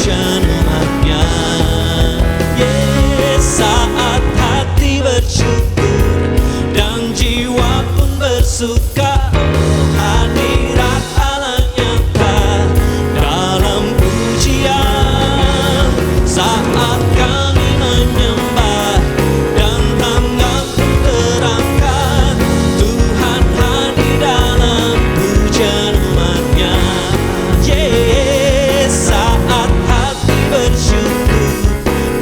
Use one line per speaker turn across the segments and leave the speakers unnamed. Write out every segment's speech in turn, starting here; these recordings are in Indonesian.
pujian umatnya. Saat hati bersyukur dan jiwa pun bersuka, hadirat Allah nyata dalam pujian. Saat kami menyembah dan tangan pun terangkat, Tuhan hadir dalam pujian umatnya. Saat hati bersyukur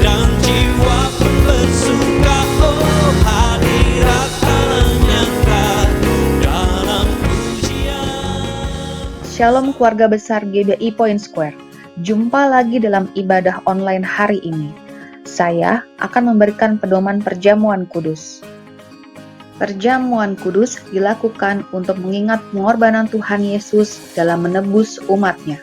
dan jiwa pun bersuka, oh hadirat Allah nyata dalam pujian.
Shalom keluarga besar GBI Point Square. Jumpa lagi dalam ibadah online hari ini. Saya akan memberikan pedoman perjamuan kudus. Perjamuan kudus dilakukan untuk mengingat pengorbanan Tuhan Yesus dalam menebus umatnya.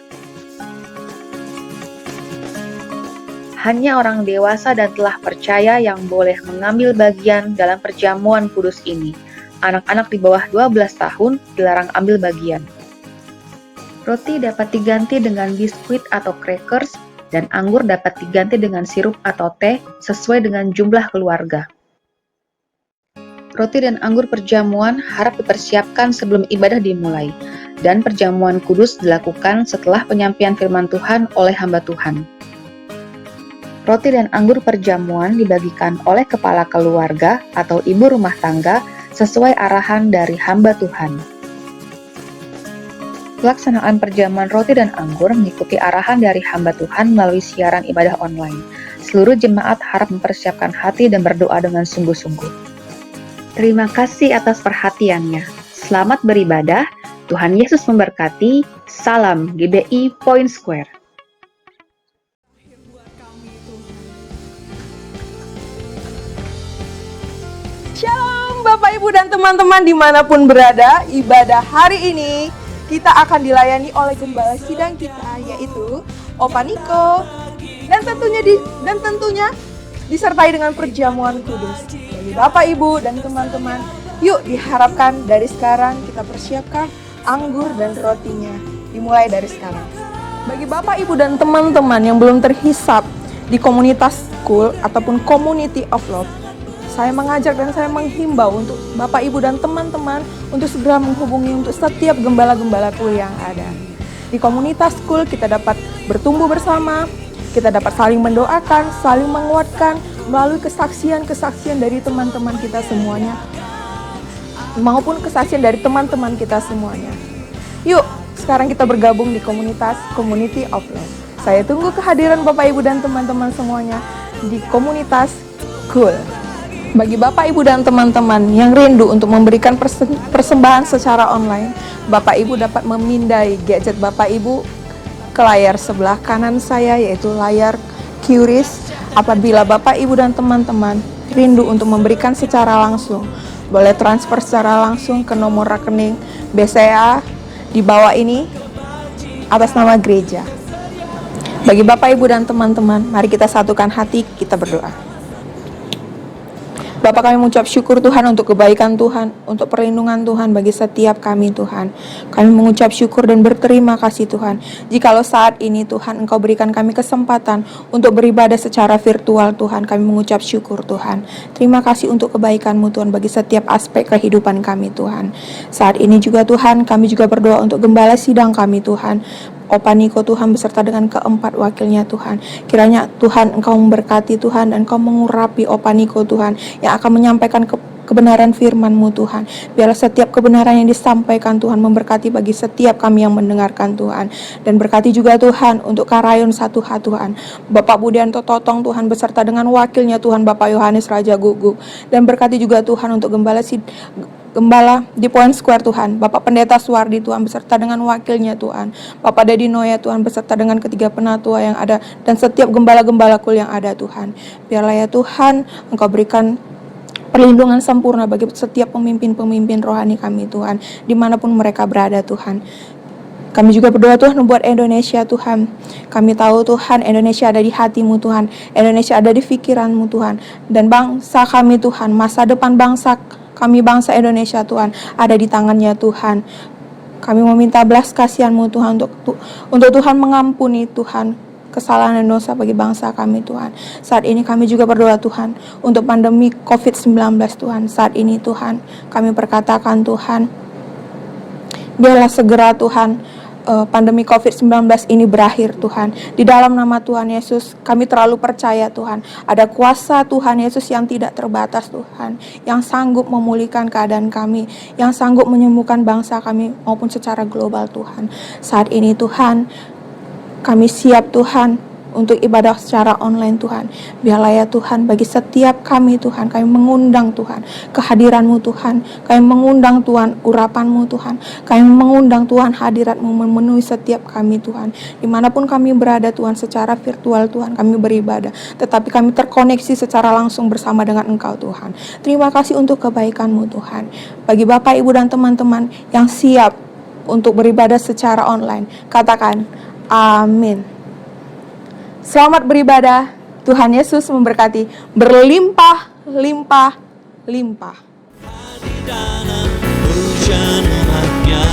Hanya orang dewasa dan telah percaya yang boleh mengambil bagian dalam perjamuan kudus ini. Anak-anak di bawah 12 tahun dilarang ambil bagian. Roti dapat diganti dengan biskuit atau crackers, dan anggur dapat diganti dengan sirup atau teh sesuai dengan jumlah keluarga. Roti dan anggur perjamuan harap dipersiapkan sebelum ibadah dimulai, dan perjamuan kudus dilakukan setelah penyampaian firman Tuhan oleh hamba Tuhan. Roti dan anggur perjamuan dibagikan oleh kepala keluarga atau ibu rumah tangga sesuai arahan dari hamba Tuhan. Pelaksanaan perjamuan roti dan anggur mengikuti arahan dari hamba Tuhan melalui siaran ibadah online. Seluruh jemaat harap mempersiapkan hati dan berdoa dengan sungguh-sungguh. Terima kasih atas perhatiannya. Selamat beribadah. Tuhan Yesus memberkati. Salam GBI Point Square.
Shalom Bapak Ibu dan teman-teman dimanapun berada, ibadah hari ini kita akan dilayani oleh gembala sidang kita, yaitu Opa Niko, dan tentunya disertai dengan perjamuan kudus. Bagi Bapak Ibu dan teman-teman, yuk diharapkan dari sekarang kita persiapkan anggur dan rotinya, dimulai dari sekarang. Bagi Bapak Ibu dan teman-teman yang belum terhisap di komunitas school ataupun community of love, saya mengajak dan saya menghimbau untuk Bapak Ibu dan teman-teman untuk segera menghubungi untuk setiap gembala-gembalaku yang ada. Di komunitas school kita dapat bertumbuh bersama, kita dapat saling mendoakan, saling menguatkan melalui kesaksian-kesaksian dari teman-teman kita semuanya, maupun kesaksian dari teman-teman kita semuanya. Yuk, sekarang kita bergabung di komunitas Community of Love. Saya tunggu kehadiran Bapak Ibu dan teman-teman semuanya di komunitas school. Bagi Bapak Ibu dan teman-teman yang rindu untuk memberikan persembahan secara online, Bapak Ibu dapat memindai gadget Bapak Ibu ke layar sebelah kanan saya, yaitu layar QRIS. Apabila Bapak Ibu dan teman-teman rindu untuk memberikan secara langsung, boleh transfer secara langsung ke nomor rekening BCA di bawah ini atas nama gereja. Bagi Bapak Ibu dan teman-teman, mari kita satukan hati, kita berdoa. Bapak, kami mengucap syukur Tuhan untuk kebaikan Tuhan, untuk perlindungan Tuhan bagi setiap kami Tuhan. Kami mengucap syukur dan berterima kasih Tuhan. Jikalau saat ini Tuhan Engkau berikan kami kesempatan untuk beribadah secara virtual Tuhan, kami mengucap syukur Tuhan. Terima kasih untuk kebaikan-Mu Tuhan bagi setiap aspek kehidupan kami Tuhan. Saat ini juga Tuhan, kami juga berdoa untuk gembala sidang kami Tuhan, Opa Niko Tuhan beserta dengan keempat wakilnya Tuhan. Kiranya Tuhan Engkau memberkati Tuhan dan Engkau mengurapi Opa Niko Tuhan yang akan menyampaikan kebenaran firman-Mu Tuhan. Biarlah setiap kebenaran yang disampaikan Tuhan memberkati bagi setiap kami yang mendengarkan Tuhan. Dan berkati juga Tuhan untuk Karayon 1H Tuhan, Bapak Budianto Totong Tuhan beserta dengan wakilnya Tuhan Bapak Yohanes Raja Guguk. Dan berkati juga Tuhan untuk Gembala di Point Square Tuhan, Bapak Pendeta Suwardi Tuhan beserta dengan wakilnya Tuhan, Bapak Dedi Noya Tuhan beserta dengan ketiga penatua yang ada dan setiap gembala-gembala kul yang ada Tuhan. Biarlah ya Tuhan Engkau berikan perlindungan sempurna bagi setiap pemimpin-pemimpin rohani kami Tuhan, dimanapun mereka berada Tuhan. Kami juga berdoa Tuhan buat Indonesia Tuhan. Kami tahu Tuhan Indonesia ada di hati-Mu Tuhan, Indonesia ada di pikiran-Mu Tuhan, dan bangsa kami Tuhan, masa depan bangsa kami bangsa Indonesia Tuhan ada di tangan-Nya Tuhan. Kami meminta belas kasihan-Mu Tuhan untuk Tuhan mengampuni Tuhan kesalahan dan dosa bagi bangsa kami Tuhan. Saat ini kami juga berdoa Tuhan untuk pandemi COVID-19 Tuhan. Saat ini Tuhan kami perkatakan Tuhan, biarlah segera Tuhan pandemi COVID-19 ini berakhir Tuhan. Di dalam nama Tuhan Yesus kami terlalu percaya Tuhan, ada kuasa Tuhan Yesus yang tidak terbatas Tuhan, yang sanggup memulihkan keadaan kami, yang sanggup menyembuhkan bangsa kami maupun secara global Tuhan. Saat ini Tuhan kami siap Tuhan untuk ibadah secara online Tuhan. Biarlah ya Tuhan bagi setiap kami Tuhan, kami mengundang Tuhan kehadiran-Mu Tuhan, kami mengundang Tuhan urapan-Mu Tuhan, kami mengundang Tuhan hadirat-Mu memenuhi setiap kami Tuhan. Dimanapun kami berada Tuhan, secara virtual Tuhan kami beribadah, tetapi kami terkoneksi secara langsung bersama dengan Engkau Tuhan. Terima kasih untuk kebaikan-Mu Tuhan. Bagi Bapak, Ibu, dan teman-teman yang siap untuk beribadah secara online, katakan amin. Selamat beribadah. Tuhan Yesus memberkati berlimpah-limpah.
Di dalam hujan umatnya,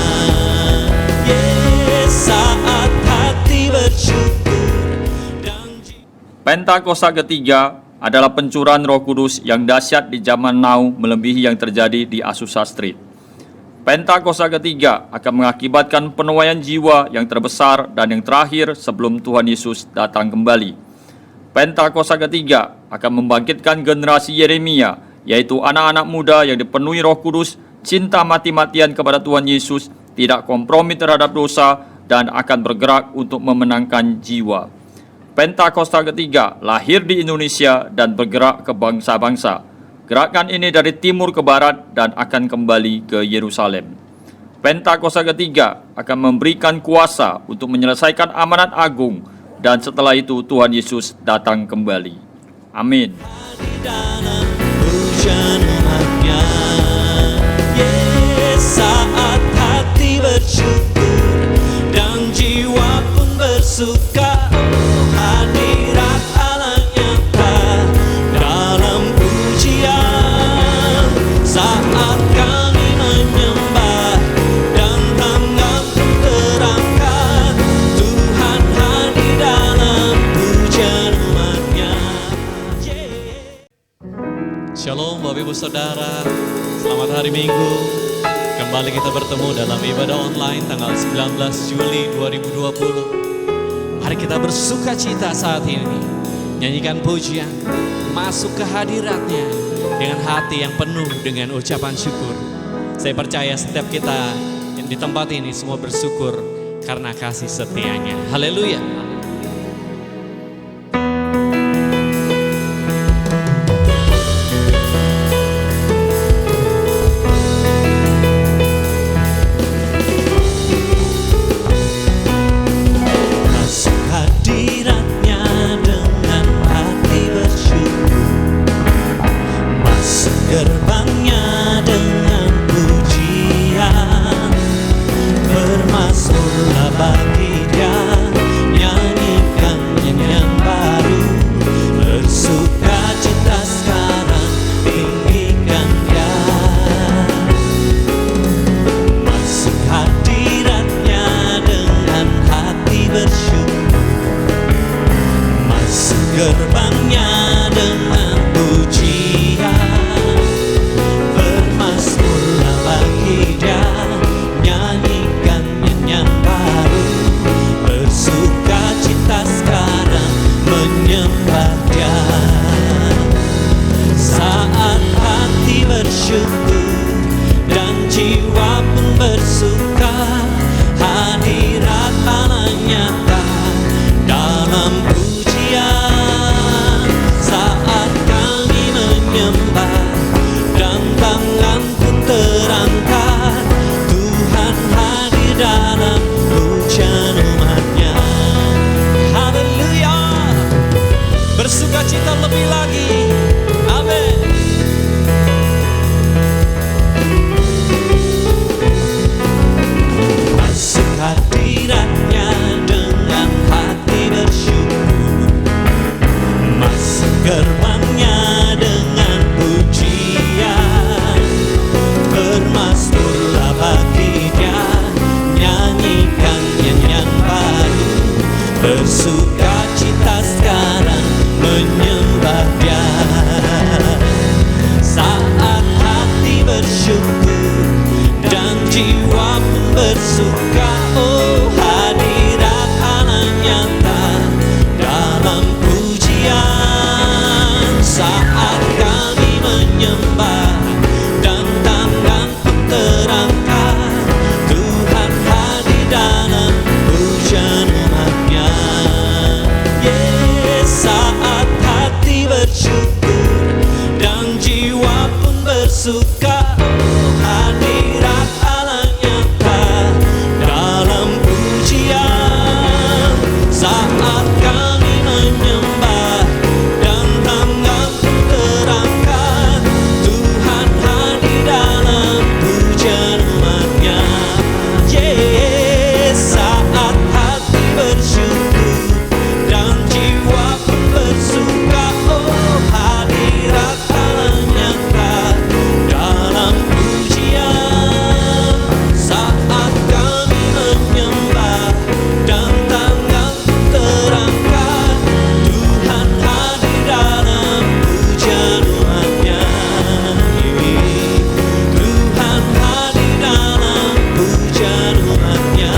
saat hati bersyukur dan
Pentakosta ketiga adalah pencurahan Roh Kudus yang dahsyat di zaman now melebihi yang terjadi di Azusa Street. Pentakosta ketiga akan mengakibatkan penuaian jiwa yang terbesar dan yang terakhir sebelum Tuhan Yesus datang kembali. Pentakosta ketiga akan membangkitkan generasi Yeremia, yaitu anak-anak muda yang dipenuhi Roh Kudus, cinta mati-matian kepada Tuhan Yesus, tidak kompromi terhadap dosa, dan akan bergerak untuk memenangkan jiwa. Pentakosta ketiga lahir di Indonesia dan bergerak ke bangsa-bangsa. Gerakan ini dari timur ke barat dan akan kembali ke Yerusalem. Pentakosta ketiga akan memberikan kuasa untuk menyelesaikan amanat agung, dan setelah itu Tuhan Yesus datang kembali. Amin.
di dalam hujan umatnya, saat hati bersyukur dan jiwa pun bersuka, hadirat Allah nyata dalam pujian. Saat kami menyembah dan tangan pun terangkat, Tuhan hadir dalam hujan umatnya. Shalom Bapak Ibu Saudara, selamat hari Minggu. Kembali kita bertemu dalam ibadah online tanggal 19 Juli 2020. Mari kita bersuka cita saat ini, nyanyikan pujian, masuk ke hadiratnya dengan hati yang penuh dengan ucapan syukur. Saya percaya setiap kita yang di tempat ini semua bersyukur karena kasih setianya. Haleluya. Masuk hadiratnya dengan hati bersyukur, masuk gerbangnya dengan pujian, bermasmurlah bagi Dia, nyanyikan nyanyian baru, bersuka cita sekarang, tinggikan Dia. Masuk hadiratnya dengan hati bersyukur, masuk gerbangnya dengan pujian, bermasmurlah bagi Dia, nyanyikan nyanyian baru, bersuka cita sekarang, menyembah Dia. Saat hati bersyukur dan jiwa pun bersuka, hadirat Allah nyata dalam pujian. Saat kami menyembah dan tangan pun terangkat, Tuhan hadir dalam hujan umatnya. Haleluya. Bersuka cita lebih lagi. Amin. Masuk hadiratnya dengan hati bersyukur, masuk gerbangnya dengan pujian, bermasmurlah bagi Dia, nyanyikan nyanyian baru, bersuka bersuka, hadirat Allah nyata dalam pujian. Saat kami menyembah dan tangan terangkat, Tuhan hadir dalam pujian umat-Nya. Saat hati bersyukur dan jiwa pun bersuka, oh hadirat Allah nyata dalam pujian. Saat kami menyembah dan tangan terangkat, Tuhan hadir dalam pujian umat-Nya. Tuhan hadir dalam pujian umat-Nya.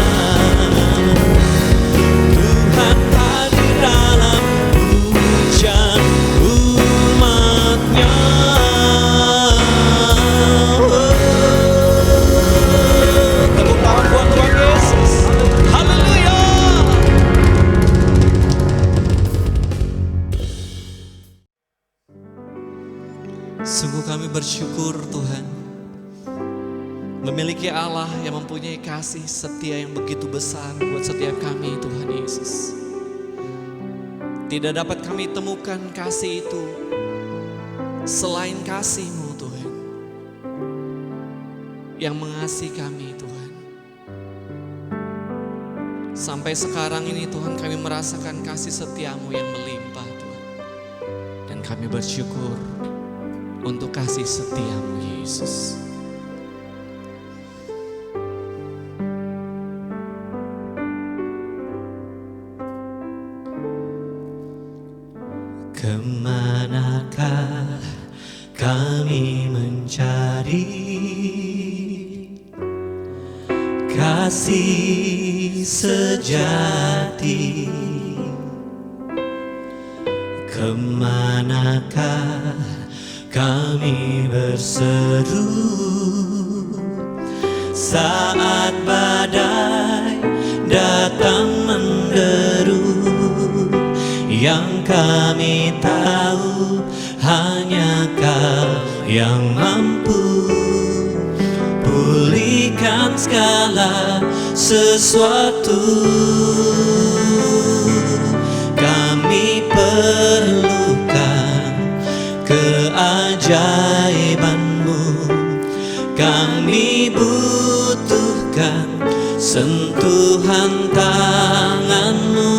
Tuhan hadir dalam pujian umat-Nya. Tepuk tangan buat Tuhan Yesus. Haleluya. Sungguh kami bersyukur Tuhan, memiliki Allah yang mempunyai kasih setia yang begitu besar buat setiap kami Tuhan Yesus. Tidak dapat kami temukan kasih itu selain kasih-Mu Tuhan, yang mengasihi kami Tuhan. Sampai sekarang ini Tuhan kami merasakan kasih setia-Mu yang melimpah Tuhan. Dan kami bersyukur untuk kasih setia-Mu Yesus. Kemanakah kami mencari kasih sejati? Kemanakah kami berseru saat badai datang menderu? Yang kami tahu hanya Kau yang mampu pulihkan segala sesuatu. Kami perlukan keajaiban-Mu, kami butuhkan sentuhan tangan-Mu.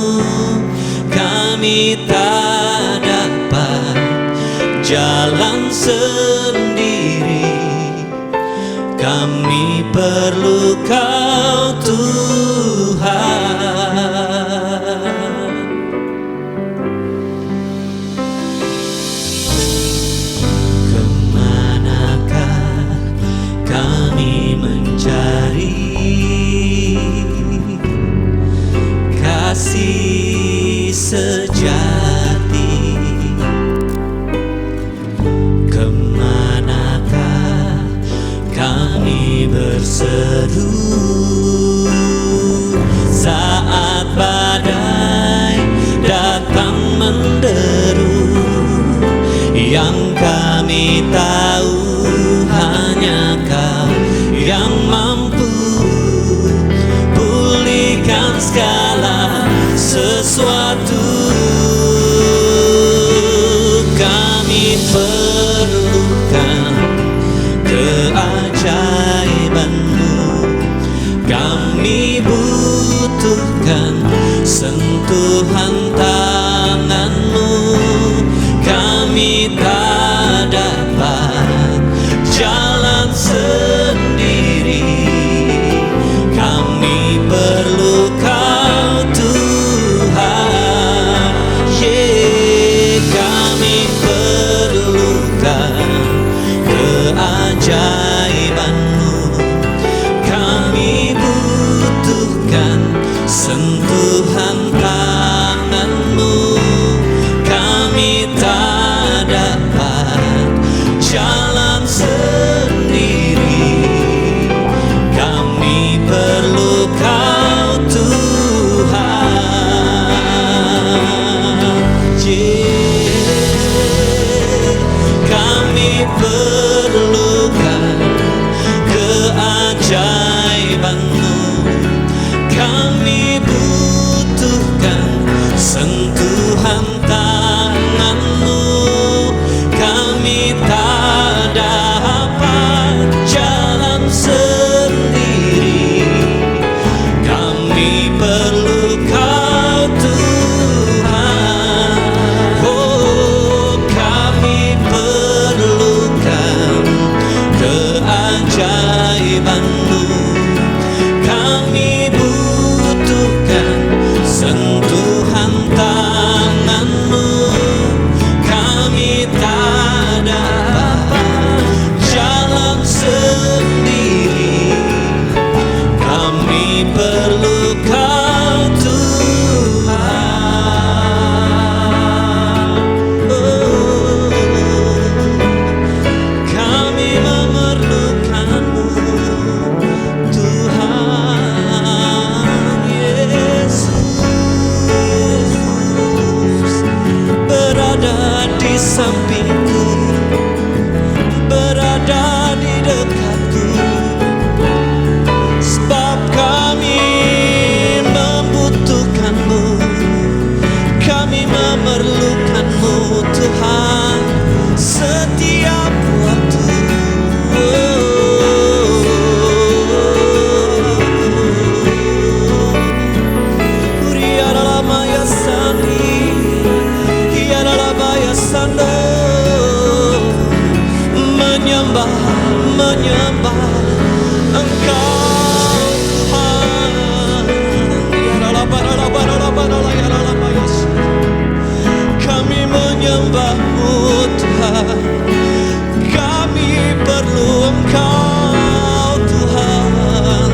Kami tak dapat jalan sendiri, kami perlu Kau Tuhan. Kemanakah kami mencari kasih sejati? Kemanakah kami berseru saat badai datang menderu? Yang kami tahu hanya Kau yang mampu pulihkan segala sesuatu. Kami perlukan keajaiban-Mu, kami butuhkan sentuhan tangan-Mu. Kami tak dapat jalan sendiri, kami perlu Kau Tuhan. Kami perlukan keajaiban-Mu, kami butuhkan sentuhan tangan-Mu. Kami tak dapat jalan sendiri, kami perlu Kau Tuhan. Kami perlu sampingku, berada di dekatku, sebab kami membutuhkanmu, kami memerlukanmu Tuhan setiap waktu. Menyembah, menyembah Engkau Tuhan. Kami menyembahmu Tuhan, kami perlu Engkau Tuhan.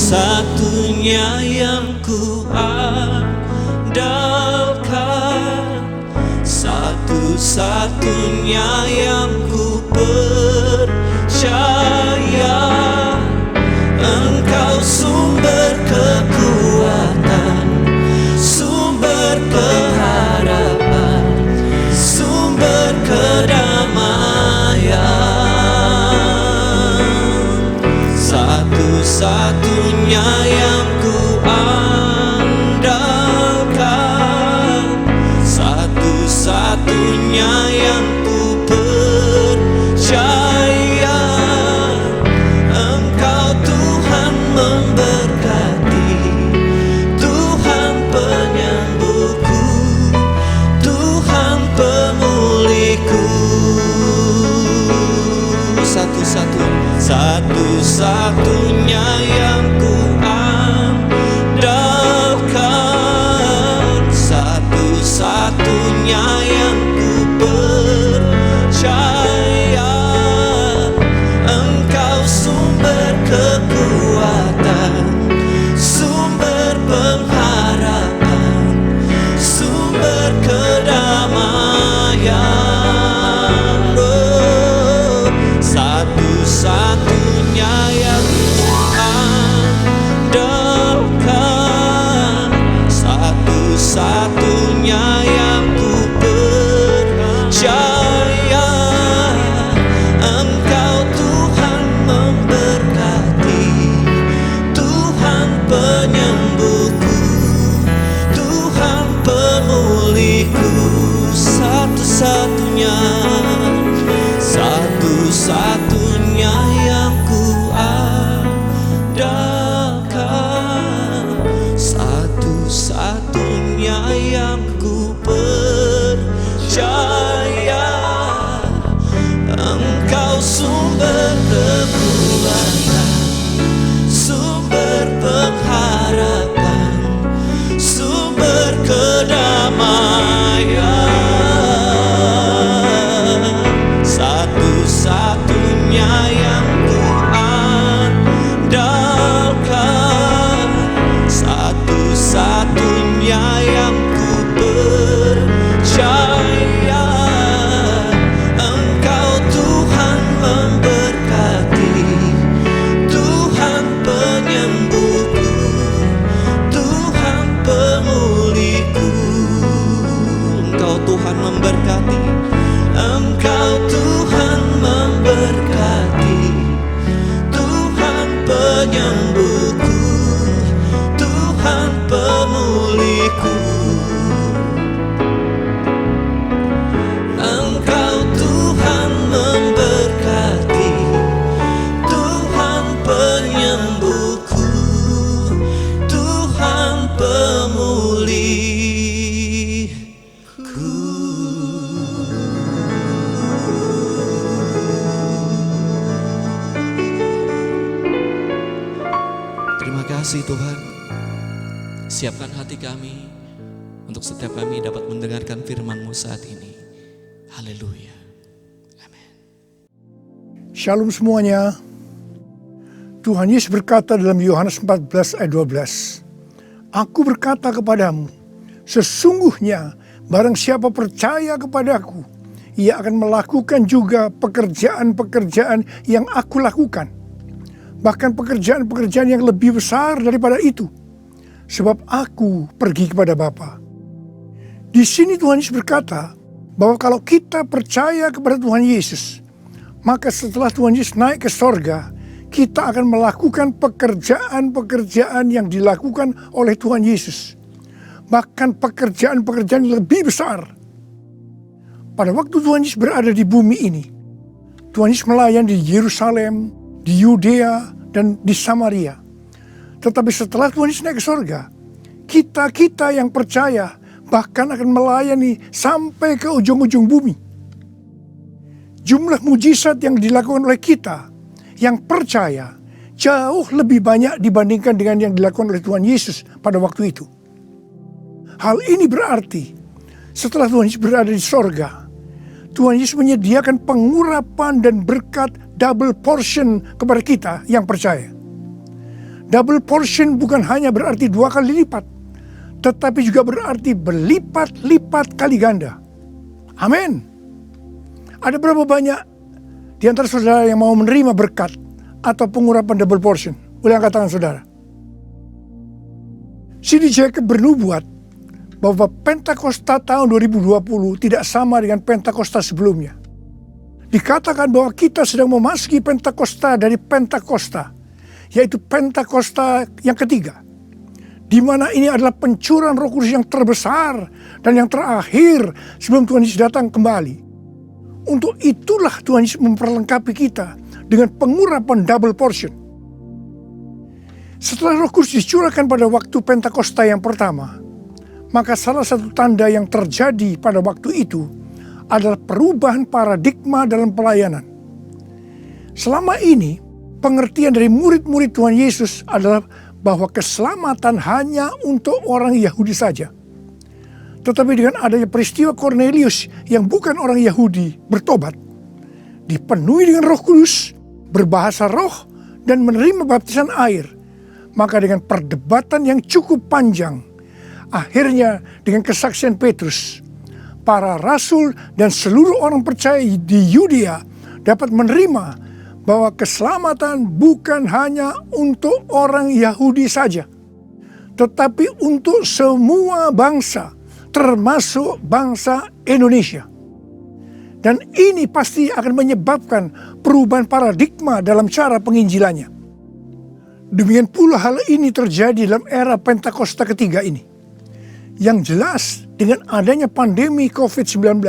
Satu-satunya yang ku andalkan, satu-satunya yang ku percaya, Engkau sumber kekuatan, sumber pengharapan, sumber kedamaian. Satu-satunya yang ku andalkan, satu-satunya yang ku percaya, Engkau Tuhan memberkati, Tuhan penyembuhku, Tuhan pemulihku. Satu-satunya yang ku andalkan, satu-satunya yang ku percaya, Engkau sumber kekuatan, sumber pengharapan, sumber kedamaian. Satu-satunya yang ku andalkan, satu-satunya yang ku percaya, Engkau Tuhan memberkati, Tuhan penyembuhku, Tuhan pemulihku. Satu-satunya, satu-satunya yang ku andalkan, satu-satunya yang ku percaya, Engkau sumber kekuatan, sumber pengharapan, sumber kedamaian. Satu-satunya yang ku andalkan, satu-satunya yang ku percaya, Engkau Tuhan memberkati, Tuhan penyembuhku, Tuhan pemulihku. Engkau Tuhan memberkati, Engkau Tuhan memberkati, Tuhan penyembuhku, Tuhan pemulihku. Engkau Tuhan memberkati, Tuhan penyembuhku, Tuhan pemulihku. Terima kasih Tuhan, siapkan hati kami untuk setiap kami dapat mendengarkan firman-Mu saat ini. Haleluya. Amin.
Shalom semuanya. Tuhan Yesus berkata dalam Yohanes 14 ayat 12, Aku berkata kepadamu, sesungguhnya barang siapa percaya kepadaku, ia akan melakukan juga pekerjaan-pekerjaan yang aku lakukan. Bahkan pekerjaan-pekerjaan yang lebih besar daripada itu. Sebab aku pergi kepada Bapa. Di sini Tuhan Yesus berkata bahwa kalau kita percaya kepada Tuhan Yesus, maka setelah Tuhan Yesus naik ke sorga, kita akan melakukan pekerjaan-pekerjaan yang dilakukan oleh Tuhan Yesus. Bahkan pekerjaan-pekerjaan yang lebih besar. Pada waktu Tuhan Yesus berada di bumi ini, Tuhan Yesus melayani di Yerusalem, di Yudea, dan di Samaria. Tetapi setelah Tuhan Yesus naik ke sorga, kita yang percaya bahkan akan melayani sampai ke ujung-ujung bumi. Jumlah mujizat yang dilakukan oleh kita yang percaya jauh lebih banyak dibandingkan dengan yang dilakukan oleh Tuhan Yesus pada waktu itu. Hal ini berarti setelah Tuhan Yesus berada di sorga, Tuhan Yesus menyediakan pengurapan dan berkat double portion kepada kita yang percaya. Double portion bukan hanya berarti 2 kali lipat, tetapi juga berarti berlipat-lipat kali ganda. Amin. Ada berapa banyak di antara saudara yang mau menerima berkat atau pengurapan double portion? Boleh angkat tangan saudara. C.D. Jacob bernubuat bahwa Pentakosta tahun 2020 tidak sama dengan Pentakosta sebelumnya. Dikatakan bahwa kita sedang memasuki Pentakosta dari Pentakosta, yaitu Pentakosta yang ketiga, di mana ini adalah pencurahan Roh Kudus yang terbesar dan yang terakhir sebelum Tuhan Yesus datang kembali. Untuk itulah Tuhan Yesus memperlengkapi kita dengan pengurapan double portion. Setelah Roh Kudus dicurahkan pada waktu Pentakosta yang pertama, maka salah satu tanda yang terjadi pada waktu itu adalah perubahan paradigma dalam pelayanan. Selama ini, pengertian dari murid-murid Tuhan Yesus adalah bahwa keselamatan hanya untuk orang Yahudi saja. Tetapi dengan adanya peristiwa Cornelius yang bukan orang Yahudi bertobat, dipenuhi dengan Roh Kudus, berbahasa roh, dan menerima baptisan air, maka dengan perdebatan yang cukup panjang, akhirnya dengan kesaksian Petrus, para rasul dan seluruh orang percaya di Yudea dapat menerima bahwa keselamatan bukan hanya untuk orang Yahudi saja, tetapi untuk semua bangsa, termasuk bangsa Indonesia. Dan ini pasti akan menyebabkan perubahan paradigma dalam cara penginjilannya. Demikian pula hal ini terjadi dalam era Pentakosta ketiga ini. Yang jelas dengan adanya pandemi COVID-19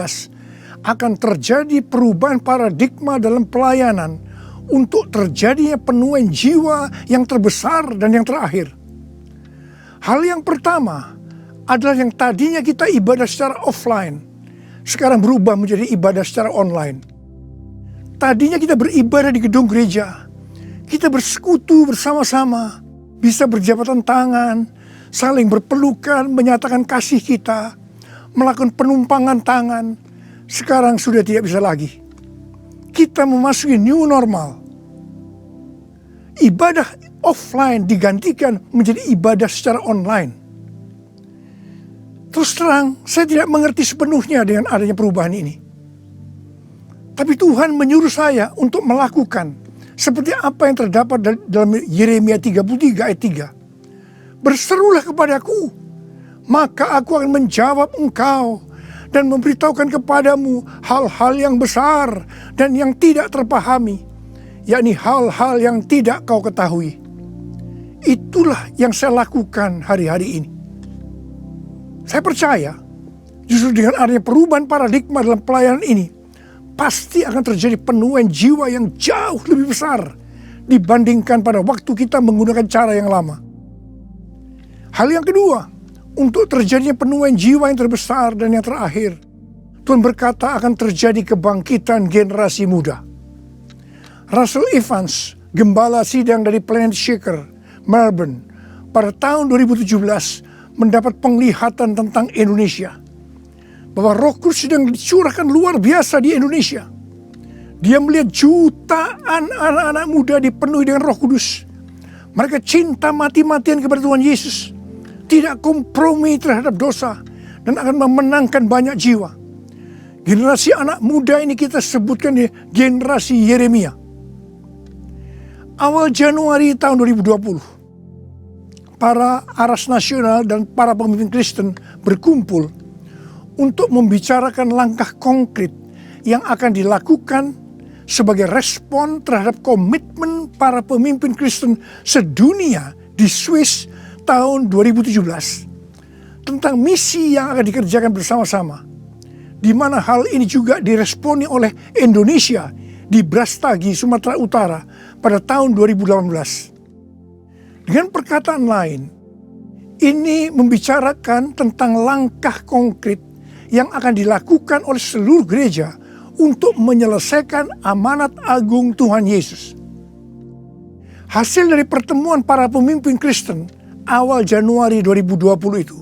akan terjadi perubahan paradigma dalam pelayanan untuk terjadinya penuaian jiwa yang terbesar dan yang terakhir. Hal yang pertama adalah yang tadinya kita ibadah secara offline, sekarang berubah menjadi ibadah secara online. Tadinya kita beribadah di gedung gereja, kita bersekutu bersama-sama, bisa berjabatan tangan, saling berpelukan, menyatakan kasih kita, melakukan penumpangan tangan. Sekarang sudah tidak bisa lagi. Kita memasuki new normal. Ibadah offline digantikan menjadi ibadah secara online. Terus terang, saya tidak mengerti sepenuhnya dengan adanya perubahan ini. Tapi Tuhan menyuruh saya untuk melakukan seperti apa yang terdapat dalam Yeremia 33 ayat 3. Berserulah kepadaku, maka aku akan menjawab engkau dan memberitahukan kepadamu hal-hal yang besar dan yang tidak terpahami, yakni hal-hal yang tidak kau ketahui. Itulah yang saya lakukan hari-hari ini. Saya percaya justru dengan adanya perubahan paradigma dalam pelayanan ini, pasti akan terjadi penuaian jiwa yang jauh lebih besar dibandingkan pada waktu kita menggunakan cara yang lama. Hal yang kedua, untuk terjadinya penuaian jiwa yang terbesar dan yang terakhir, Tuhan berkata akan terjadi kebangkitan generasi muda. Russell Evans, gembala sidang dari Planet Shaker, Melbourne, pada tahun 2017 mendapat penglihatan tentang Indonesia. Bahwa Roh Kudus sedang dicurahkan luar biasa di Indonesia. Dia melihat jutaan anak-anak muda dipenuhi dengan Roh Kudus. Mereka cinta mati-matian kepada Tuhan Yesus, tidak kompromi terhadap dosa, dan akan memenangkan banyak jiwa. Generasi anak muda ini kita sebutkan di generasi Yeremia. Awal Januari tahun 2020, para aras nasional dan para pemimpin Kristen berkumpul untuk membicarakan langkah konkret yang akan dilakukan sebagai respon terhadap komitmen para pemimpin Kristen sedunia di Swiss tahun 2017 tentang misi yang akan dikerjakan bersama-sama, di mana hal ini juga diresponi oleh Indonesia di Brastagi, Sumatera Utara pada tahun 2018. Dengan perkataan lain, ini membicarakan tentang langkah konkret yang akan dilakukan oleh seluruh gereja untuk menyelesaikan amanat agung Tuhan Yesus. Hasil dari pertemuan para pemimpin Kristen awal Januari 2020 itu,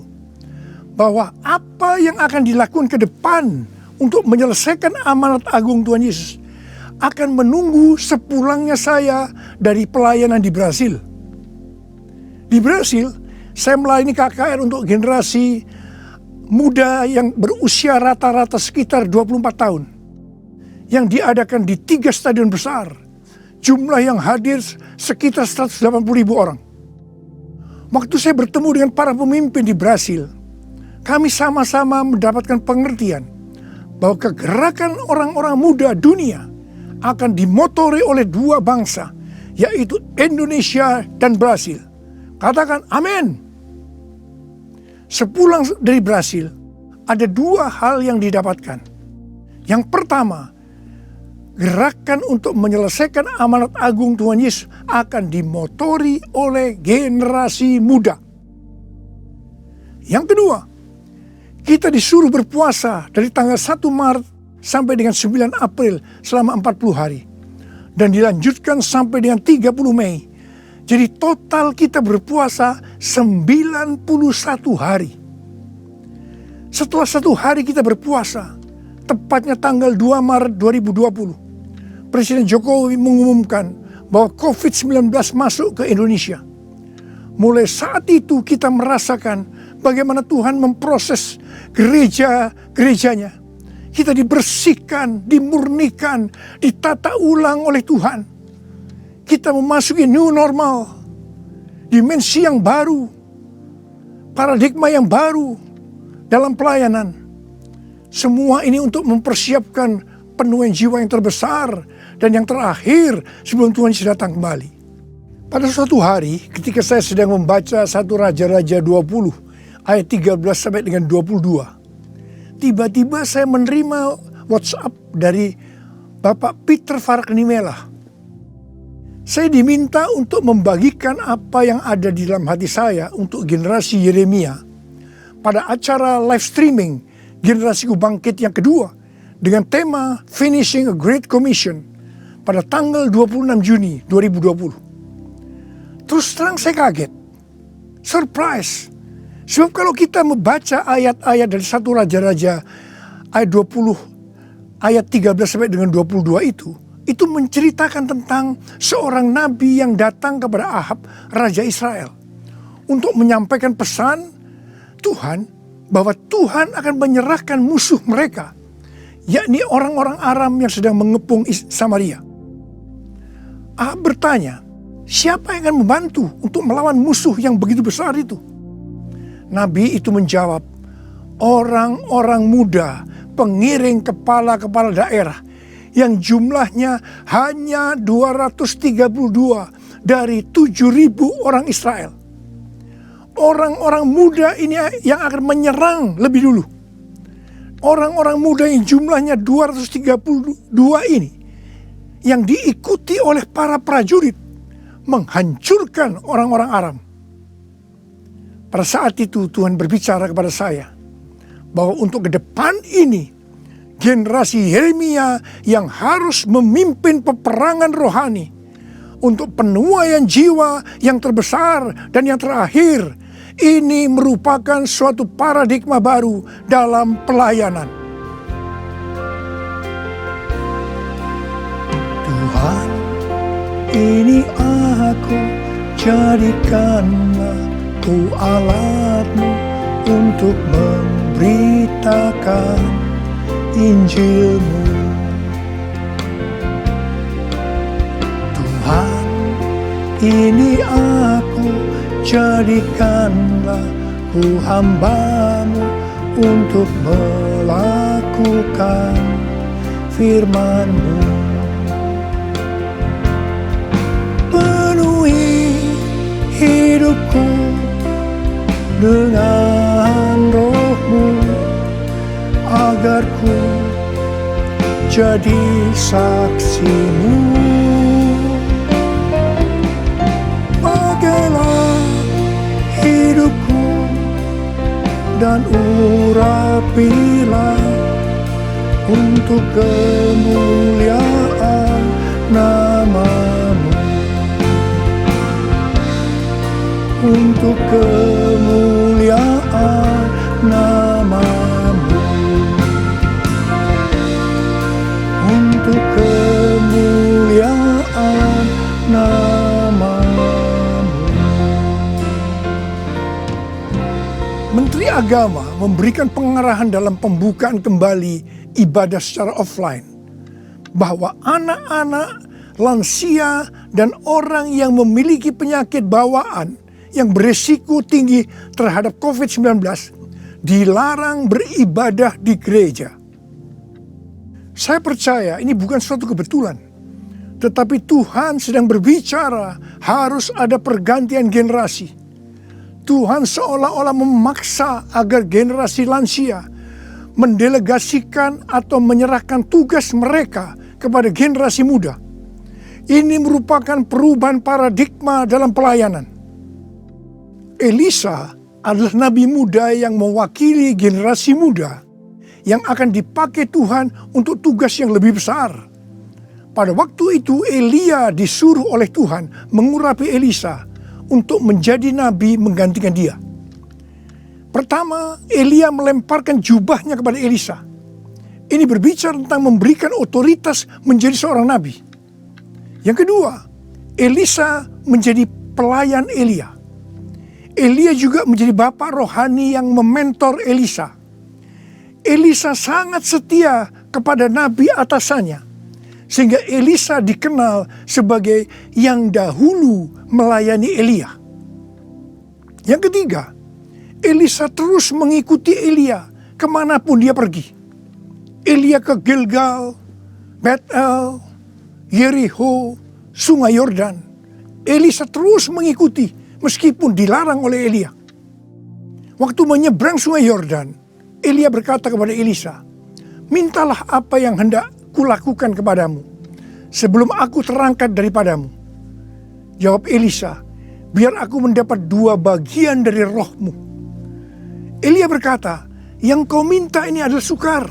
bahwa apa yang akan dilakukan ke depan untuk menyelesaikan amanat agung Tuhan Yesus akan menunggu sepulangnya saya dari pelayanan di Brasil. Di Brasil, saya melayani KKR untuk generasi muda yang berusia rata-rata sekitar 24 tahun. Yang diadakan di 3 stadion besar. Jumlah yang hadir sekitar 180.000 orang. Waktu saya bertemu dengan para pemimpin di Brasil, kami sama-sama mendapatkan pengertian bahwa kegerakan orang-orang muda dunia akan dimotori oleh 2 bangsa, yaitu Indonesia dan Brasil. Katakan amin. Sepulang dari Brasil, ada 2 hal yang didapatkan. Yang pertama, gerakan untuk menyelesaikan amanat agung Tuhan Yesus akan dimotori oleh generasi muda. Yang kedua, kita disuruh berpuasa dari tanggal 1 Maret sampai dengan 9 April selama 40 hari. Dan dilanjutkan sampai dengan 30 Mei. Jadi total kita berpuasa 91 hari. Setelah 1 hari kita berpuasa, tepatnya tanggal 2 Maret 2020, Presiden Jokowi mengumumkan bahwa COVID-19 masuk ke Indonesia. Mulai saat itu kita merasakan bagaimana Tuhan memproses gerejanya. Kita dibersihkan, dimurnikan, ditata ulang oleh Tuhan. Kita memasuki new normal, dimensi yang baru, paradigma yang baru dalam pelayanan. Semua ini untuk mempersiapkan penuaian jiwa yang terbesar dan yang terakhir sebelum Tuhan Yesus datang kembali. Pada suatu hari ketika saya sedang membaca 1 Raja-Raja 20 ayat 13 sampai dengan 22. Tiba-tiba saya menerima WhatsApp dari Bapak Peter Farknimela. Saya diminta untuk membagikan apa yang ada di dalam hati saya untuk generasi Yeremia pada acara live streaming Generasiku Bangkit yang kedua dengan tema Finishing a Great Commission pada tanggal 26 Juni 2020. Terus terang saya kaget, surprise. Sebab kalau kita membaca ayat-ayat dari 1 Raja-Raja ayat 20 ayat 13 sampai dengan 22 itu menceritakan tentang seorang nabi yang datang kepada Ahab, Raja Israel, untuk menyampaikan pesan Tuhan bahwa Tuhan akan menyerahkan musuh mereka, yakni orang-orang Aram yang sedang mengepung Samaria. Ahab bertanya, siapa yang akan membantu untuk melawan musuh yang begitu besar itu? Nabi itu menjawab, orang-orang muda, pengiring kepala-kepala daerah yang jumlahnya hanya 232 dari 7.000 orang Israel. Orang-orang muda ini yang akan menyerang lebih dulu. Orang-orang muda yang jumlahnya 232 ini yang diikuti oleh para prajurit menghancurkan orang-orang Aram. Pada saat itu Tuhan berbicara kepada saya bahwa untuk ke depan ini generasi Yeremia yang harus memimpin peperangan rohani untuk penuaian jiwa yang terbesar dan yang terakhir. Ini merupakan suatu paradigma baru dalam pelayanan. Tuhan, ini aku jadikanlah ku alatmu untuk memberitakan Injilmu. Tuhan, ini aku, jadikanlah ku hamba-Mu untuk melakukan firman-Mu. Penuhi hidupku dengan Roh-Mu, agar ku jadi saksi-Mu. Pakailah hidupku dan urapilah untuk kemuliaan nama-Mu. Untuk kemuliaan nama-Mu. Untuk kemuliaan nama-Mu. Menteri Agama memberikan pengarahan dalam pembukaan kembali ibadah secara offline, bahwa anak-anak, lansia, dan orang yang memiliki penyakit bawaan yang beresiko tinggi terhadap COVID-19 dilarang beribadah di gereja. Saya percaya ini bukan suatu kebetulan, tetapi Tuhan sedang berbicara harus ada pergantian generasi. Tuhan seolah-olah memaksa agar generasi lansia mendelegasikan atau menyerahkan tugas mereka kepada generasi muda. Ini merupakan perubahan paradigma dalam pelayanan. Elisa adalah nabi muda yang mewakili generasi muda yang akan dipakai Tuhan untuk tugas yang lebih besar. Pada waktu itu Elia disuruh oleh Tuhan mengurapi Elisa untuk menjadi nabi menggantikan dia. Pertama, Elia melemparkan jubahnya kepada Elisa. Ini berbicara tentang memberikan otoritas menjadi seorang nabi. Yang kedua, Elisa menjadi pelayan Elia. Elia juga menjadi bapak rohani yang mementor Elisa. Elisa sangat setia kepada nabi atasannya, sehingga Elisa dikenal sebagai yang dahulu melayani Elia. Yang ketiga, Elisa terus mengikuti Elia kemanapun dia pergi. Elia ke Gilgal, Bethel, Yericho, Sungai Yordan. Elisa terus mengikuti meskipun dilarang oleh Elia. Waktu menyeberang Sungai Yordan, Elia berkata kepada Elisa, "Mintalah apa yang hendak kulakukan kepadamu sebelum aku terangkat daripadamu." Jawab Elisa, "Biar aku mendapat 2 bagian dari rohmu." Elia berkata, "Yang kau minta ini adalah sukar.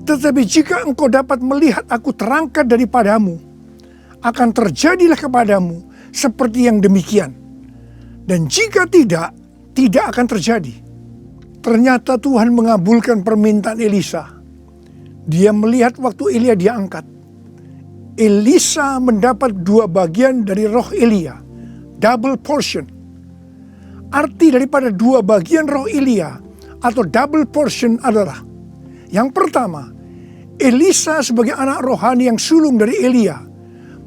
Tetapi jika engkau dapat melihat aku terangkat daripadamu, akan terjadilah kepadamu seperti yang demikian. Dan jika tidak, tidak akan terjadi." Ternyata Tuhan mengabulkan permintaan Elisa. Dia melihat waktu Elia diangkat. Elisa mendapat 2 bagian dari roh Elia, double portion. Arti daripada 2 bagian roh Elia atau double portion adalah, yang pertama, Elisa sebagai anak rohani yang sulung dari Elia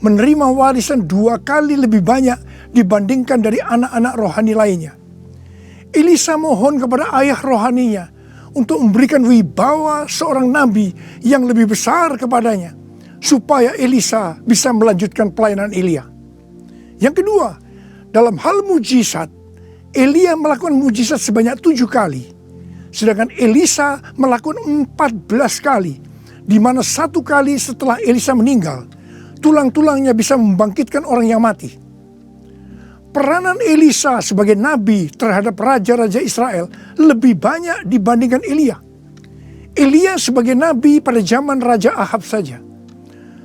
menerima warisan 2 kali lebih banyak dibandingkan dari anak-anak rohani lainnya. Elisa mohon kepada ayah rohaninya untuk memberikan wibawa seorang nabi yang lebih besar kepadanya, supaya Elisa bisa melanjutkan pelayanan Elia. Yang kedua, dalam hal mujizat, Elia melakukan mujizat sebanyak 7 kali, sedangkan Elisa melakukan 14 kali, di mana 1 kali setelah Elisa meninggal, tulang-tulangnya bisa membangkitkan orang yang mati. Peranan Elisa sebagai nabi terhadap raja-raja Israel lebih banyak dibandingkan Elia. Elia sebagai nabi pada zaman Raja Ahab saja.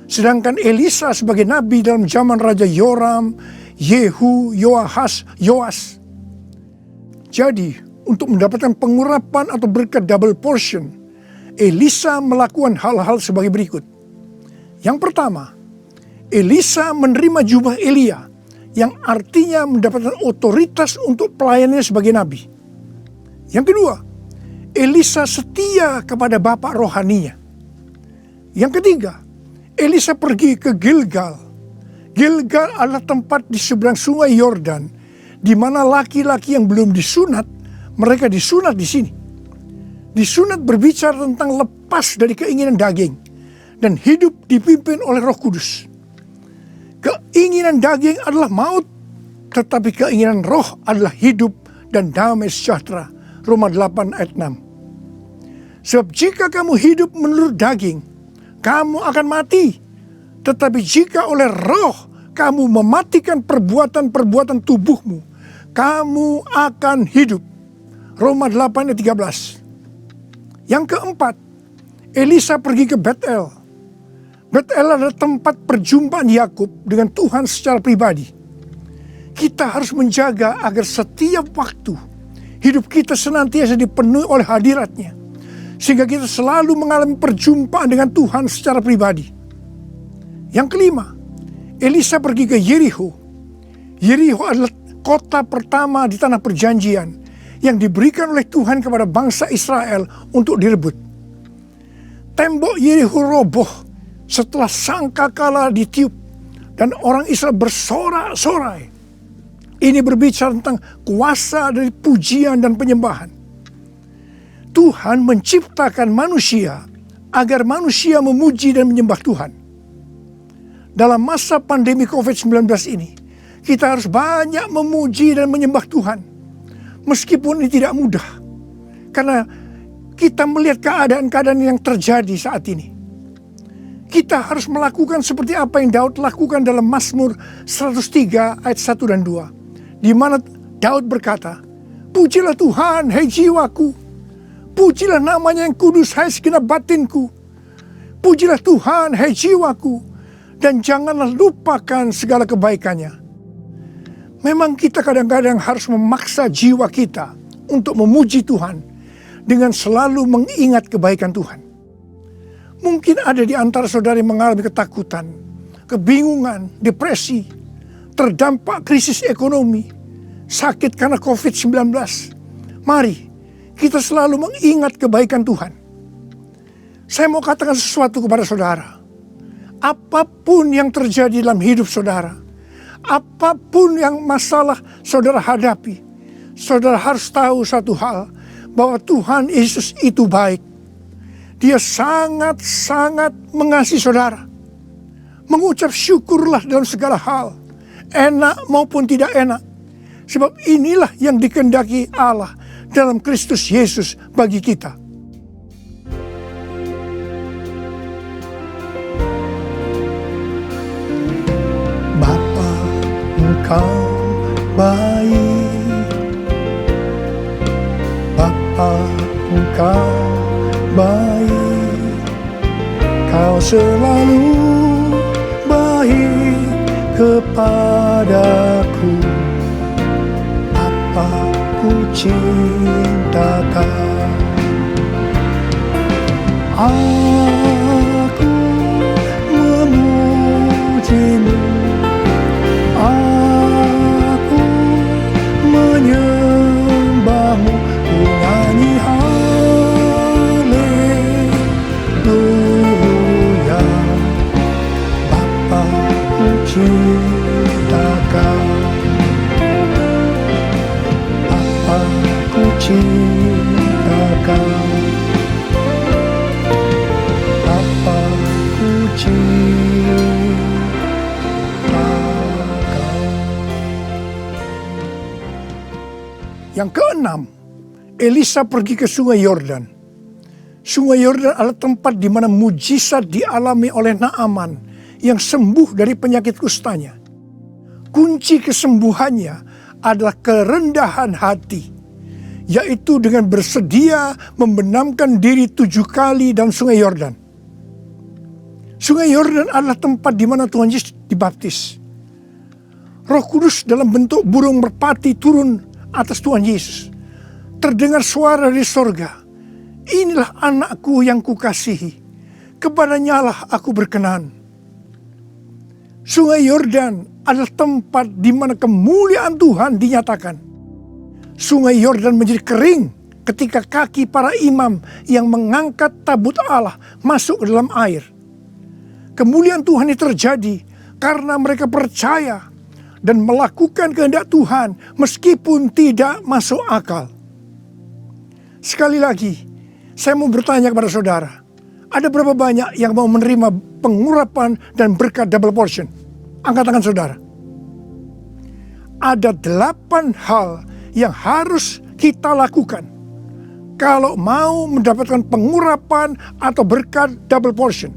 Sedangkan Elisa sebagai nabi dalam zaman Raja Yoram, Yehu, Yoahas, Yoas. Jadi, untuk mendapatkan pengurapan atau berkat double portion, Elisa melakukan hal-hal sebagai berikut. Yang pertama, Elisa menerima jubah Elia yang artinya mendapatkan otoritas untuk pelayanannya sebagai nabi. Yang kedua, Elisa setia kepada bapak rohaninya. Yang ketiga, Elisa pergi ke Gilgal. Gilgal adalah tempat di seberang sungai Yordan, di mana laki-laki yang belum disunat, mereka disunat di sini. Disunat berbicara tentang lepas dari keinginan daging dan hidup dipimpin oleh Roh Kudus. Keinginan daging adalah maut, tetapi keinginan roh adalah hidup dan damai sejahtera. Roma 8 ayat 6. Sebab jika kamu hidup menurut daging, kamu akan mati. Tetapi jika oleh roh kamu mematikan perbuatan-perbuatan tubuhmu, kamu akan hidup. Roma 8 ayat 13. Yang keempat, Elisa pergi ke Betel. Betel adalah tempat perjumpaan Yakub dengan Tuhan secara pribadi. Kita harus menjaga agar setiap waktu hidup kita senantiasa dipenuhi oleh hadirat-Nya, sehingga kita selalu mengalami perjumpaan dengan Tuhan secara pribadi. Yang kelima, Elisa pergi ke Yeriko. Yeriko adalah kota pertama di tanah perjanjian yang diberikan oleh Tuhan kepada bangsa Israel untuk direbut. Tembok Yeriko roboh setelah sangkakala ditiup dan orang Israel bersorak-sorai. Ini berbicara tentang kuasa dari pujian dan penyembahan. Tuhan menciptakan manusia agar manusia memuji dan menyembah Tuhan. Dalam masa pandemi COVID-19 ini, kita harus banyak memuji dan menyembah Tuhan. Meskipun ini tidak mudah, karena kita melihat keadaan-keadaan yang terjadi saat ini. Kita harus melakukan seperti apa yang Daud lakukan dalam Mazmur 103 ayat 1 dan 2. Di mana Daud berkata, "Pujilah Tuhan, hai jiwaku. Pujilah namanya yang kudus, hai segenap batinku. Pujilah Tuhan, hai jiwaku. Dan janganlah lupakan segala kebaikannya." Memang kita kadang-kadang harus memaksa jiwa kita untuk memuji Tuhan dengan selalu mengingat kebaikan Tuhan. Mungkin ada di antara saudara yang mengalami ketakutan, kebingungan, depresi, terdampak krisis ekonomi, sakit karena COVID-19. Mari kita selalu mengingat kebaikan Tuhan. Saya mau katakan sesuatu kepada saudara. Apapun yang terjadi dalam hidup saudara, apapun yang masalah saudara hadapi, saudara harus tahu satu hal, bahwa Tuhan Yesus itu baik. Dia sangat-sangat mengasihi saudara. Mengucap syukurlah dalam segala hal, enak maupun tidak enak. Sebab inilah yang dikehendaki Allah dalam Kristus Yesus bagi kita. Bapa, Engkau baik. Bapa, Engkau baik. Kau selalu baik kepadaku. Apa ku cinta Kau. Aku memujimu. Aku menyembahmu. Ku nyanyi haleluya. Bapa ku cinta Kau. Bapa ku cinta Kau. Bapa ku cinta Kau. Yang keenam, Elisa pergi ke sungai Yordan. Sungai Yordan adalah tempat di mana mujizat dialami oleh Naaman yang sembuh dari penyakit kustanya. Kunci kesembuhannya adalah kerendahan hati, yaitu dengan bersedia membenamkan diri 7 kali dalam sungai Yordan. Sungai Yordan adalah tempat di mana Tuhan Yesus dibaptis. Roh Kudus dalam bentuk burung merpati turun atas Tuhan Yesus. Terdengar suara dari sorga, "Inilah anakku yang kukasihi, kepadanya lah aku berkenan." Sungai Yordan adalah tempat di mana kemuliaan Tuhan dinyatakan. Sungai Yordan menjadi kering ketika kaki para imam yang mengangkat tabut Allah masuk ke dalam air. Kemuliaan Tuhan ini terjadi karena mereka percaya dan melakukan kehendak Tuhan meskipun tidak masuk akal. Sekali lagi, saya mau bertanya kepada saudara, ada berapa banyak yang mau menerima pengurapan dan berkat double portion? Angkat tangan saudara. Ada 8 hal yang harus kita lakukan kalau mau mendapatkan pengurapan atau berkat double portion.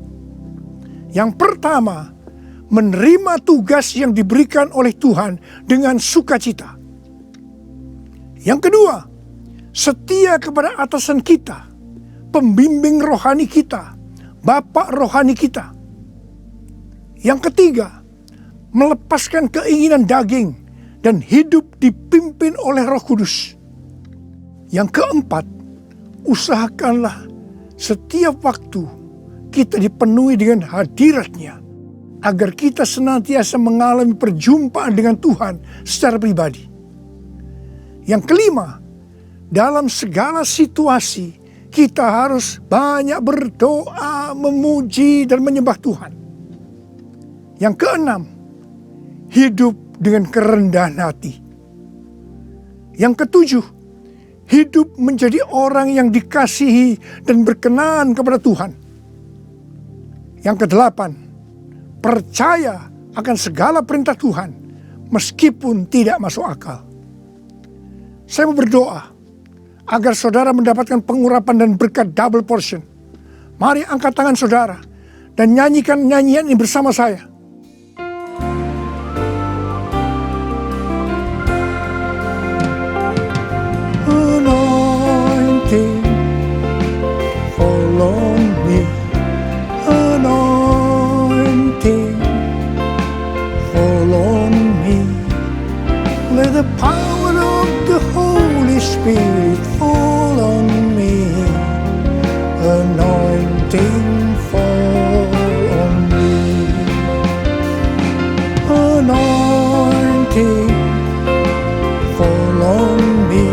Yang pertama, menerima tugas yang diberikan oleh Tuhan dengan sukacita. Yang kedua, setia kepada atasan kita, pembimbing rohani kita, bapak rohani kita. Yang ketiga, melepaskan keinginan daging dan hidup dipimpin oleh Roh Kudus. Yang keempat, usahakanlah setiap waktu kita dipenuhi dengan hadirat-Nya, agar kita senantiasa mengalami perjumpaan dengan Tuhan secara pribadi. Yang kelima, dalam segala situasi kita harus banyak berdoa, memuji dan menyembah Tuhan. Yang keenam, hidup dengan kerendahan hati. Yang ketujuh, hidup menjadi orang yang dikasihi dan berkenan kepada Tuhan. Yang kedelapan, percaya akan segala perintah Tuhan meskipun tidak masuk akal. Saya mau berdoa agar saudara mendapatkan pengurapan dan berkat double portion. Mari angkat tangan saudara dan nyanyikan nyanyian ini bersama saya. Anointing fall on me. Anointing fall on me. Let the power of the Holy Spirit fall on me. Anointing fall on me. Anointing fall on me.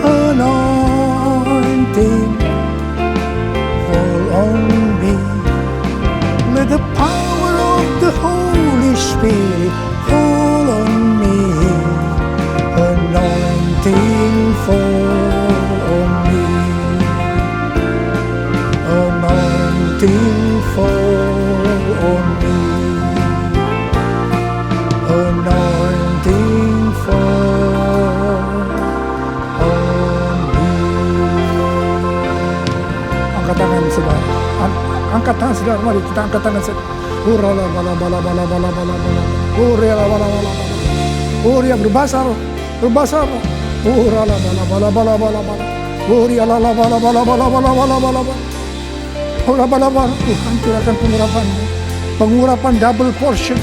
Anointing fall on me. Let the power of the Holy Spirit fall on me. Anointing fall on me. Anointing fall on me. Anointing fall on me. Angkat tangan saudara. Angkat tangan saudara. Mari kita angkat tangan saudara. Urala bala bala bala bala bala bala. Urala bala bala bala. Uria berbahasa roh. Berbahasa roh. Urala bala bala bala bala bala. Uria la bala bala bala bala bala bala bala. Ura bala bala. Tuhan curahkan pengurapan. Pengurapan double portion.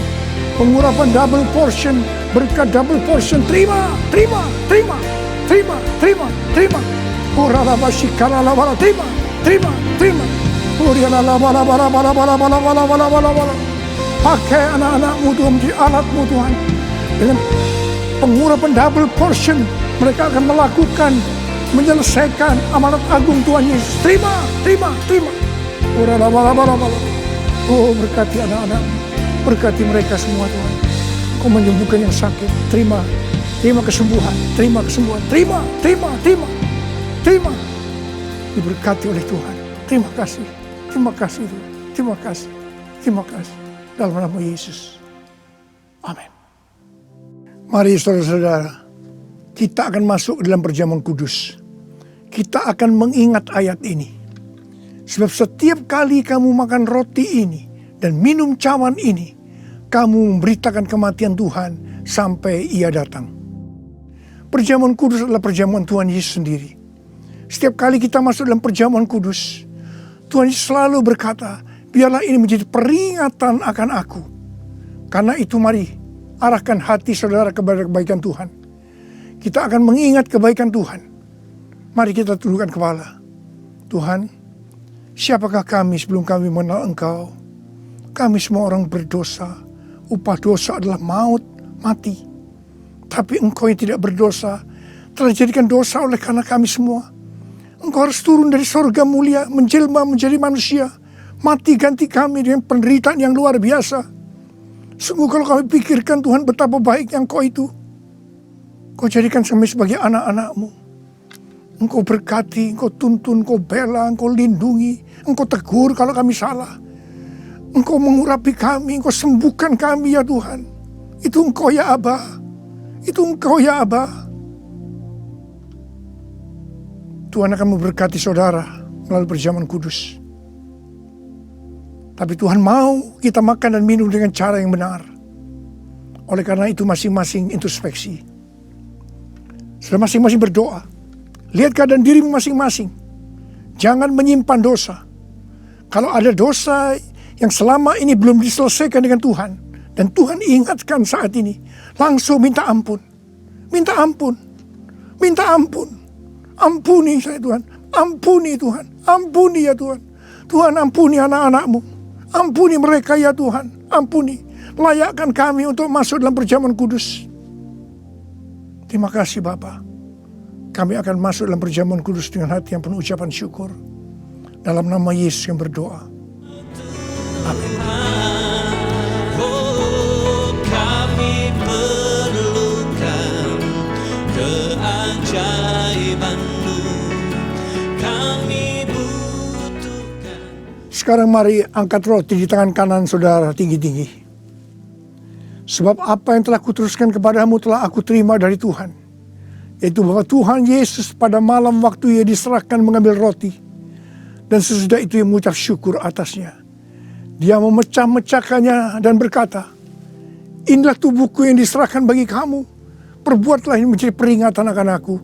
Pengurapan double portion. Berkat double portion. Terima, terima, terima, terima, terima, terima. Urala basikala la bala. Terima, terima, terima. Uria la bala bala bala bala bala bala bala bala bala. Pakai anak-anakmu Tuhan menjadi alatmu Tuhan. Dengan pengurapan double portion, mereka akan melakukan, menyelesaikan amanat agung Tuhan Yesus. Terima, terima, terima. Urala bala bala bala. Oh, berkati anak-anakmu, berkati mereka semua Tuhan. Kau menyembuhkan yang sakit. Terima, terima kesembuhan, terima kesembuhan, terima, terima, terima, terima. Diberkati oleh Tuhan. Terima kasih, terima kasih Tuhan. Terima kasih, terima kasih. Dalam nama Yesus. Amin. Mari saudara-saudara, kita akan masuk dalam perjamuan kudus. Kita akan mengingat ayat ini. Sebab setiap kali kamu makan roti ini dan minum cawan ini, kamu memberitakan kematian Tuhan sampai Ia datang. Perjamuan kudus adalah perjamuan Tuhan Yesus sendiri. Setiap kali kita masuk dalam perjamuan kudus, Tuhan Yesus selalu berkata, biarlah ini menjadi peringatan akan aku. Karena itu mari arahkan hati saudara kepada kebaikan Tuhan. Kita akan mengingat kebaikan Tuhan. Mari kita tundukkan kepala. Tuhan, siapakah kami sebelum kami mengenal Engkau? Kami semua orang berdosa, upah dosa adalah maut, mati. Tapi Engkau yang tidak berdosa telah dijadikan dosa oleh karena kami semua. Engkau harus turun dari sorga mulia, menjelma menjadi manusia, mati ganti kami dengan penderitaan yang luar biasa. Sungguh kalau kami pikirkan Tuhan betapa baiknya Engkau itu. Kau jadikan kami sebagai anak-anak-Mu. Engkau berkati, Engkau tuntun, Engkau bela, Engkau lindungi, Engkau tegur kalau kami salah. Engkau mengurapi kami, Engkau sembuhkan kami ya Tuhan. Itu Engkau ya Aba. Itu Engkau ya Aba. Tuhan akan memberkati saudara melalui perjamuan kudus. Tapi Tuhan mau kita makan dan minum dengan cara yang benar. Oleh karena itu masing-masing introspeksi. Sudah masing-masing berdoa. Lihat keadaan dirimu masing-masing. Jangan menyimpan dosa. Kalau ada dosa yang selama ini belum diselesaikan dengan Tuhan, dan Tuhan ingatkan saat ini, langsung minta ampun. Minta ampun. Minta ampun. Ampuni saya Tuhan. Ampuni Tuhan. Ampuni ya Tuhan. Tuhan ampuni anak-anak-Mu. Ampuni mereka ya Tuhan. Ampuni. Layakkan kami untuk masuk dalam perjamuan kudus. Terima kasih Bapa. Kami akan masuk dalam perjamuan kudus dengan hati yang penuh ucapan syukur. Dalam nama Yesus yang berdoa. Amin.
Oh, kami perlukan keajaiban-Mu. Kami butuhkan.
Sekarang mari angkat roti di tangan kanan saudara tinggi-tinggi. Sebab apa yang telah kuteruskan kepadamu telah aku terima dari Tuhan. Yaitu bahwa Tuhan Yesus pada malam waktu ia diserahkan mengambil roti. Dan sesudah itu ia mengucap syukur atasnya. Dia memecah-mecahkannya dan berkata, inilah tubuhku yang diserahkan bagi kamu. Perbuatlah ini menjadi peringatan akan aku.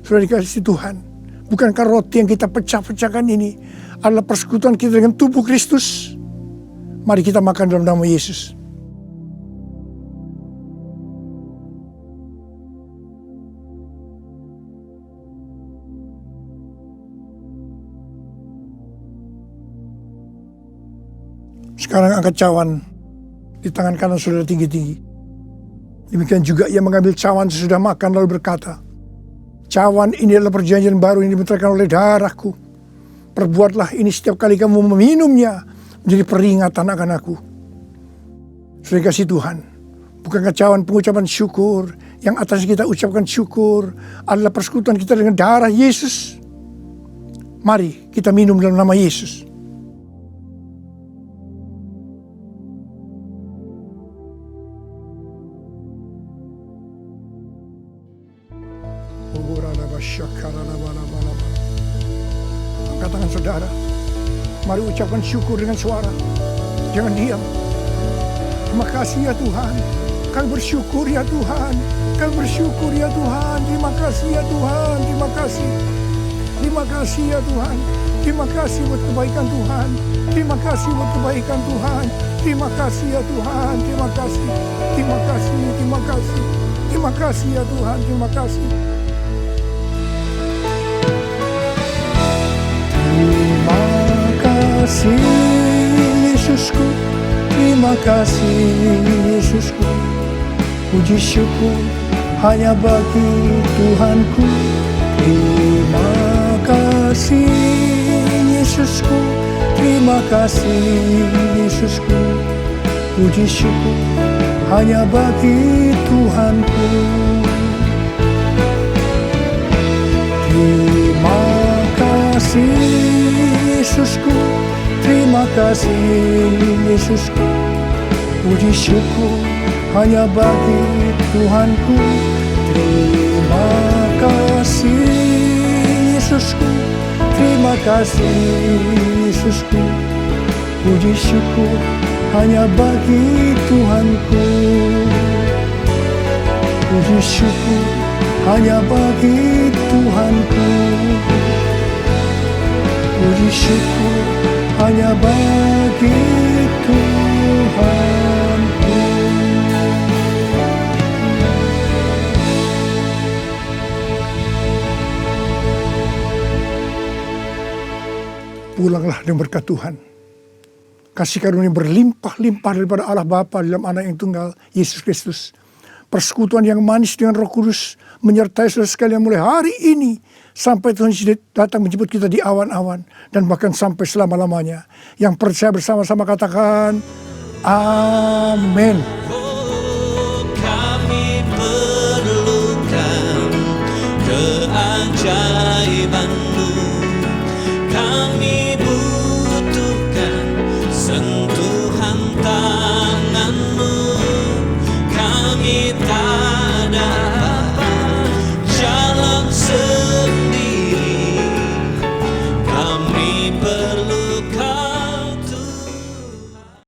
Sudah dikasih Tuhan. Bukankah roti yang kita pecah-pecahkan ini adalah persekutuan kita dengan tubuh Kristus? Mari kita makan dalam nama Yesus. Sekarang angkat cawan di tangan kanan saudara tinggi-tinggi. Demikian juga ia mengambil cawan sesudah makan lalu berkata, cawan ini adalah perjanjian baru yang dibenarkan oleh darahku. Perbuatlah ini setiap kali kamu meminumnya menjadi peringatan akan aku. Sudah kasih Tuhan, bukankah cawan pengucapan syukur yang atas kita ucapkan syukur adalah persekutuan kita dengan darah Yesus? Mari kita minum dalam nama Yesus. Angkat tangan saudara. Mari ucapkan syukur dengan suara. Jangan diam. Terima kasih ya Tuhan. Kami bersyukur ya Tuhan. Kami bersyukur ya Tuhan. Terima kasih ya Tuhan. Terima kasih. Terima kasih ya Tuhan. Terima kasih buat kebaikan Tuhan. Terima kasih buat kebaikan Tuhan. Terima kasih ya Tuhan. Terima kasih. Terima kasih. Terima kasih. Terima kasih ya Tuhan. Terima kasih. Terima kasih Yesusku, terima kasih Yesusku. Puji syukur hanya bagi Tuhanku. Terima kasih Yesusku, terima kasih Yesusku. Puji syukur hanya bagi Tuhanku. Terima kasih Yesusku, terima kasih Yesusku. Puji syukur hanya bagi Tuhanku. Terima kasih Yesusku, terima kasih Yesusku. Puji syukur hanya bagi Tuhanku. Puji syukur hanya bagi Tuhanku. Puji syukur hanya bagi Tuhanku. Pulanglah dengan berkat Tuhan. kasih karunia berlimpah-limpah daripada Allah Bapa dalam Anak yang tunggal, Yesus Kristus. Persekutuan yang manis dengan Roh Kudus menyertai saudara sekalian mulai hari ini sampai Tuhan Yesus datang menjemput kita di awan-awan dan bahkan sampai selama-lamanya. Yang percaya bersama-sama katakan amin.
Kami perlukan keajaiban